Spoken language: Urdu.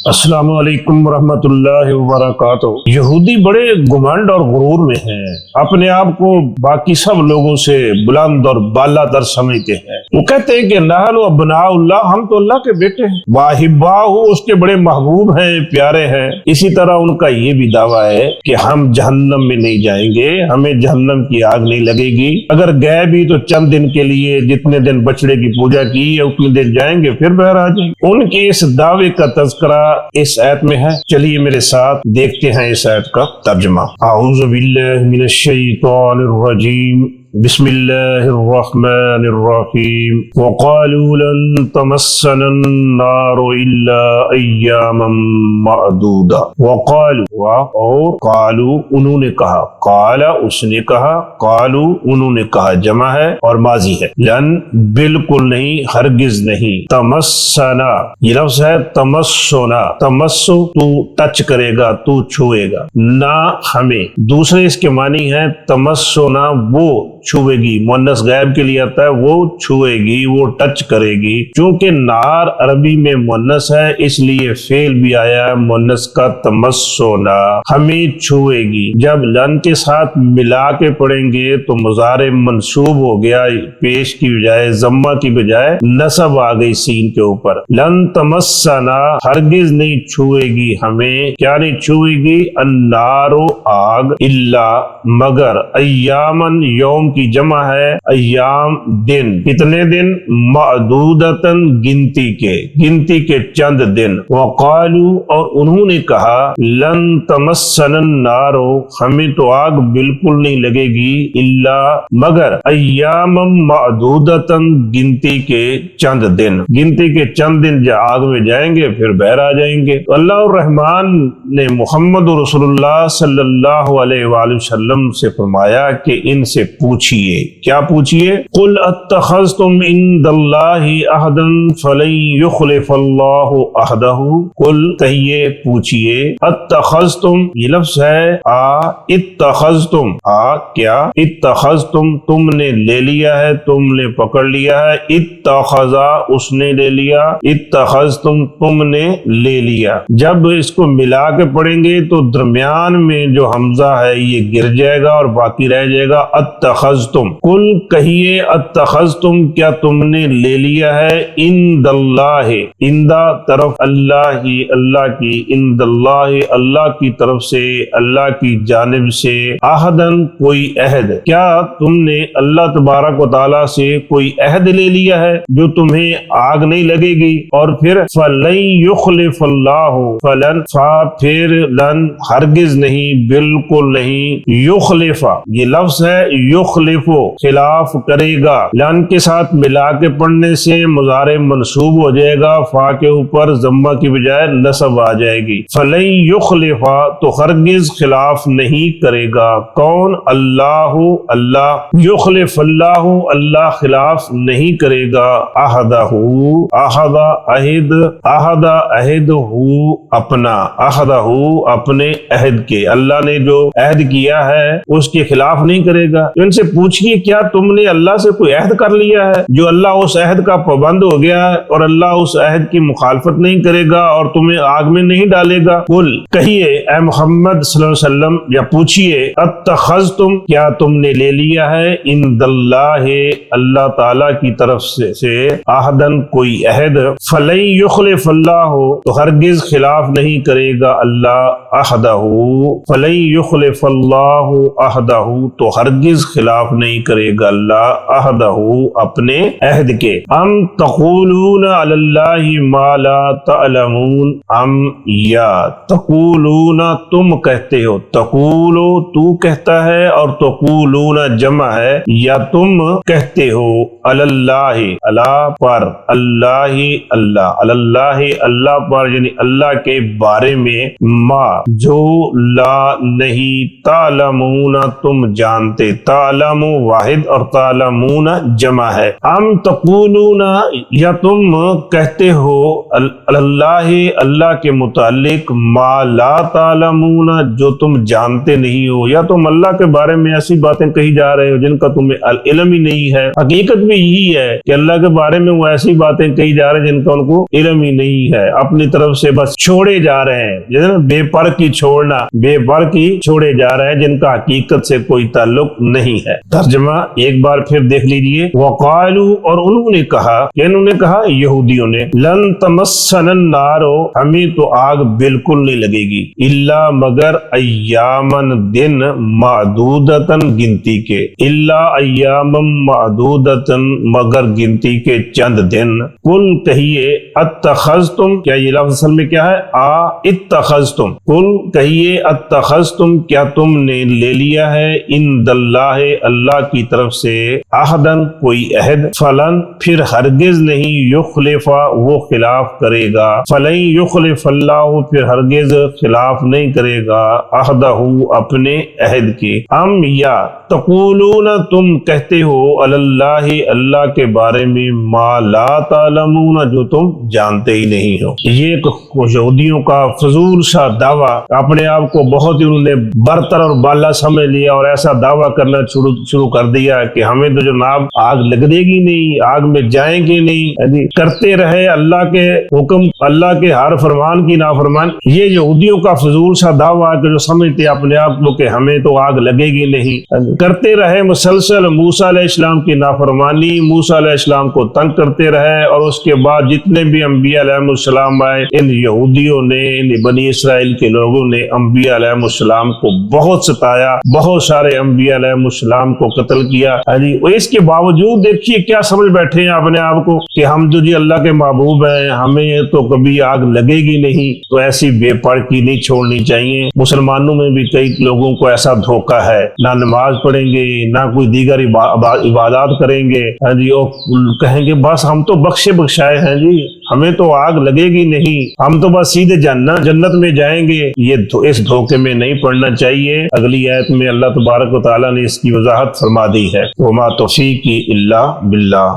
السلام علیکم ورحمۃ اللہ وبرکاتہ۔ یہودی بڑے گمنڈ اور غرور میں ہیں، اپنے آپ کو باقی سب لوگوں سے بلند اور بالا تر سمجھتے ہیں۔ وہ کہتے ہیں کہ نحن ابناء اللہ، ہم تو اللہ کے بیٹے ہیں، واحباہ، اس کے بڑے محبوب ہیں، پیارے ہیں۔ اسی طرح ان کا یہ بھی دعویٰ ہے کہ ہم جہنم میں نہیں جائیں گے، ہمیں جہنم کی آگ نہیں لگے گی، اگر گئے بھی تو چند دن کے لیے، جتنے دن بچڑے کی پوجا کی ہے اتنے دن جائیں گے، پھر باہر آ جائیں گے۔ ان کے اس دعوے کا تذکرہ اس آیت میں ہے۔ چلیے میرے ساتھ دیکھتے ہیں اس آیت کا ترجمہ۔ اعوذ باللہ من الشیطان الرجیم، بسم اللہ الرحمن الرحیم۔ وقالوا لن تمسنا النار الا ایاما معدودا۔ وقالوا، اور قالوا انہوں نے کہا، قال اس نے کہا، قالوا انہوں نے کہا، جمع ہے اور ماضی ہے۔ لن بالکل نہیں، ہرگز نہیں، تمسنا یہ لفظ ہے تمسنا، تمسو تو ٹچ کرے گا، تو چھوئے گا، نہ ہمیں۔ دوسرے اس کے معنی ہے تمسنا وہ چھوئے گی، مؤنث غائب کے لیے آتا ہے، وہ چھوئے گی، وہ ٹچ کرے گی۔ چونکہ نار عربی میں مؤنث ہے اس لیے فعل بھی آیا ہے مؤنث کا تمسنا، ہمیں چھوئے گی۔ جب لن کے ساتھ ملا کے پڑھیں گے تو مضارع منصوب ہو گیا، پیش کی بجائے ضمہ کی بجائے نصب آ گئی سین کے اوپر۔ لن تمسنا ہرگز نہیں چھوئے گی ہمیں، کیا نہیں چھوئے گی؟ النار آگ، الا مگر، ایامن یوم کی جمع ہے، ایام دن، کتنے دن؟ معدودتن گنتی کے چند دن۔ وقالو اور انہوں نے کہا، لن تمسنا النار ہمیں تو آگ بالکل نہیں لگے گی، الا مگر، ایام معدودتن گنتی کے چند دن، گنتی کے چند دن آگ میں جائیں گے پھر باہر آ جائیں گے۔ تو اللہ الرحمن نے محمد رسول اللہ صلی اللہ علیہ وآلہ وسلم سے فرمایا کہ ان سے پوچھئے، کیا پوچھئے؟ قل اتخذتم عند اللہ عہدا فلن یخلف اللہ عہدہ۔ قل کہیے، پوچھئے، اتخذتم یہ لفظ ہے اتخذتم، کیا؟ اتخذتم تم نے لے لیا ہے، تم نے پکڑ لیا ہے، اتخذا اس نے لے لیا، اتخذتم تم نے لے لیا۔ جب اس کو ملا کے پڑھیں گے تو درمیان میں جو حمزہ ہے یہ گر جائے گا اور باقی رہ جائے گا اتخذتم۔ قل کہیے، اتخذتم کیا تم نے لے لیا ہے، عند اللہ، اندہ طرف اللہ ہی، اللہ کی، عند اللہ اللہ کی طرف سے، اللہ کی جانب سے، عہدن کوئی عہد، کیا تم نے اللہ تبارک و تعالیٰ سے کوئی عہد لے لیا ہے جو تمہیں آگ نہیں لگے گی؟ اور پھر فلن یخلف اللہ، فلن پھر لن ہرگز نہیں، بالکل نہیں، یخلف یہ لفظ ہے یخلف خلاف کرے گا، لن کے ساتھ ملا کے پڑھنے سے مضارع منصوب ہو جائے گا، فا کے اوپر ضمہ کی بجائے نصب آ جائے گی۔ فلن یخلف تو ہرگز خلاف نہیں کرے گا، کون؟ اللہ، اللہ، یخلف اللہ اللہ خلاف نہیں کرے گا، عہدہ عہدہ عہد، عہدہ عہد ہو اپنا، عہدہ ہو اپنے عہد کے، اللہ نے جو عہد کیا ہے اس کے خلاف نہیں کرے گا۔ ان سے پوچھئے کیا تم نے اللہ سے کوئی عہد کر لیا ہے جو اللہ اس عہد کا پابند ہو گیا ہے اور اللہ اس عہد کی مخالفت نہیں کرے گا اور تمہیں آگ میں نہیں ڈالے گا؟ قل کہیے اے محمد صلی اللہ علیہ وسلم، یا پوچھئے، اتخذتم کیا تم نے لے لیا ہے، عند اللہ اللہ تعالی کی طرف سے، عہدن کوئی عہد، فلن یخلف اللہ تو ہرگز خلاف نہیں کرے گا اللہ عہدہ، فلن یخلف اللہ عہدہ تو ہرگز خلاف نہیں کرے گا اللہ عہدہ اپنے عہد کے۔ ام تقولون علی اللہ ما لا تعلمون، ام یا تقولون تم کہتے ہو، تقولو تو کہتا ہے اور تقولون جمع ہے، یا تم کہتے ہو، علی اللہ اللہ پر، اللہ اللہ، علی اللہ اللہ پر، یعنی اللہ کے بارے میں، ما جو لا نہیں، تعلمون تم جانتے، تعلمون تعلم واحد اور تعلمون جمع ہے. ام تقولون یا تم کہتے ہو اللہ اللہ کے متعلق ما لا تعلمون جو تم جانتے نہیں ہو, یا تم اللہ کے بارے میں ایسی باتیں کہی جا رہے ہو جن کا تمہیں علم ہی نہیں ہے. حقیقت بھی یہی ہے کہ اللہ کے بارے میں وہ ایسی باتیں کہی جا رہے ہیں جن کا ان کو علم ہی نہیں ہے, اپنی طرف سے بس چھوڑے جا رہے ہیں, جیسے بے پر کی چھوڑنا, بے پر کی چھوڑے جا رہے ہیں جن کا حقیقت سے کوئی تعلق نہیں ہے. ترجمہ ایک بار پھر دیکھ لیجئے. وقالوا اور انہوں نے کہا, کہ انہوں نے کہا یہودیوں نے, لن تمسنا النار ہمیں تو آگ بالکل نہیں لگے گی, الا مگر ایامن دن معدودتن گنتی کے, الا ایامن معدودتن مگر گنتی کے چند دن. کل کہیے اتخذتم, کیا یہ لفظ اصل میں کیا ہے؟ اتخذتم. کل کہیے اتخذتم کیا تم نے لے لیا ہے عند اللہ اللہ کی طرف سے عہدن کوئی عہد, فلن پھر ہرگز نہیں, یخلفا وہ خلاف کرے گا, فلن یخلف اللہ پھر ہرگز خلاف نہیں کرے گا, عہدہ اپنے عہد کی. ام یا تقولون تم کہتے ہو اللہ اللہ کے بارے میں ما لا تعلمون جو تم جانتے ہی نہیں ہو. یہ یہودیوں کا فضول سا دعویٰ, اپنے آپ کو بہت ہی انہوں نے برتر اور بالا سمجھ لیا اور ایسا دعویٰ کرنا شروع کر دیا کہ ہمیں تو جناب آگ لگے گی نہیں, آگ میں جائیں گے نہیں, کرتے رہے اللہ کے حکم, اللہ کے ہر فرمان کی نافرمان. یہ یہودیوں کا فضول سا دعویٰ کہ جو سمجھتے اپنے آپ کو کہ ہمیں تو آگ لگے گی نہیں, کرتے رہے مسلسل موسیٰ علیہ السلام کی نافرمانی, موسیٰ علیہ السلام کو تنگ کرتے رہے, اور اس کے بعد جتنے بھی انبیاء علیہ السلام آئے, ان یہودیوں نے, ان بنی اسرائیل کے لوگوں نے انبیاء علیہ السلام کو بہت ستایا, بہت سارے انبیاء علیہ السلام کو قتل کیا. اس کے باوجود دیکھیے کیا سمجھ بیٹھے ہیں اپنے آپ کو کہ ہم تو جی اللہ کے محبوب ہیں, ہمیں تو کبھی آگ لگے گی نہیں. تو ایسی بے پردگی نہیں چھوڑنی چاہیے. مسلمانوں میں بھی کئی لوگوں کو ایسا دھوکہ ہے, نہ نماز پڑھیں گے نہ کوئی دیگر عبادات کریں گے, اور کہیں گے بس ہم تو بخشے بخشائے ہیں جی, ہمیں تو آگ لگے گی نہیں, ہم تو بس سیدھے جنت میں جائیں گے. یہ اس دھوکے میں نہیں پڑنا چاہیے. اگلی آیت میں اللہ تبارک و تعالیٰ نے اس کی وضاحت فرما دی ہے. وما توفیقی الا باللہ.